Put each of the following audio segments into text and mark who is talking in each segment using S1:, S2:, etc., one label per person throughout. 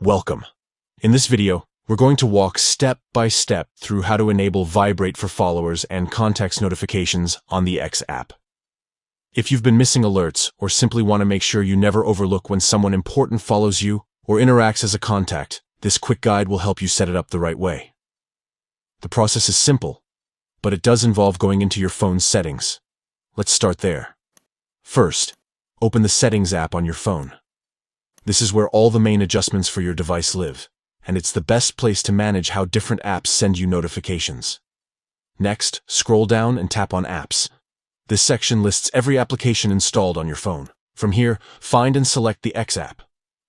S1: Welcome. In this video, we're going to walk step by step through how to enable Vibrate for followers and contacts notifications on the X app. If you've been missing alerts or simply want to make sure you never overlook when someone important follows you or interacts as a contact, this quick guide will help you set it up the right way. The process is simple, but it does involve going into your phone's settings. Let's start there. First, open the Settings app on your phone. This is where all the main adjustments for your device live, and it's the best place to manage how different apps send you notifications. Next, scroll down and tap on Apps. This section lists every application installed on your phone. From here, find and select the X app.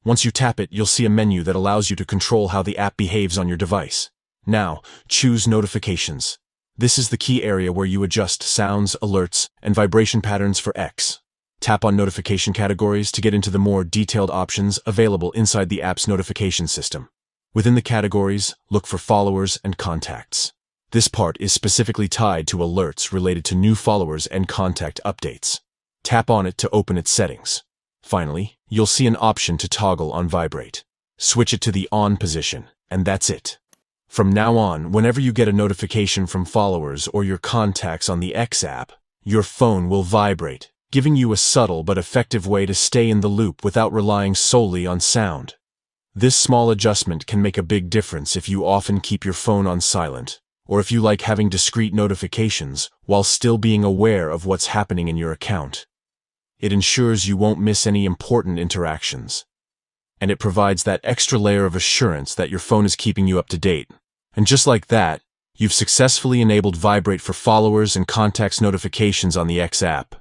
S1: Once you tap it, you'll see a menu that allows you to control how the app behaves on your device. Now, choose Notifications. This is the key area where you adjust sounds, alerts, and vibration patterns for X. Tap on Notification Categories to get into the more detailed options available inside the app's notification system. Within the categories, look for followers and contacts. This part is specifically tied to alerts related to new followers and contact updates. Tap on it to open its settings. Finally, you'll see an option to toggle on Vibrate. Switch it to the on position, and that's it. From now on, whenever you get a notification from followers or your contacts on the X app, your phone will vibrate, giving you a subtle but effective way to stay in the loop without relying solely on sound. This small adjustment can make a big difference if you often keep your phone on silent, or if you like having discrete notifications while still being aware of what's happening in your account. It ensures you won't miss any important interactions, and it provides that extra layer of assurance that your phone is keeping you up to date. And just like that, you've successfully enabled Vibrate for followers and contacts notifications on the X app.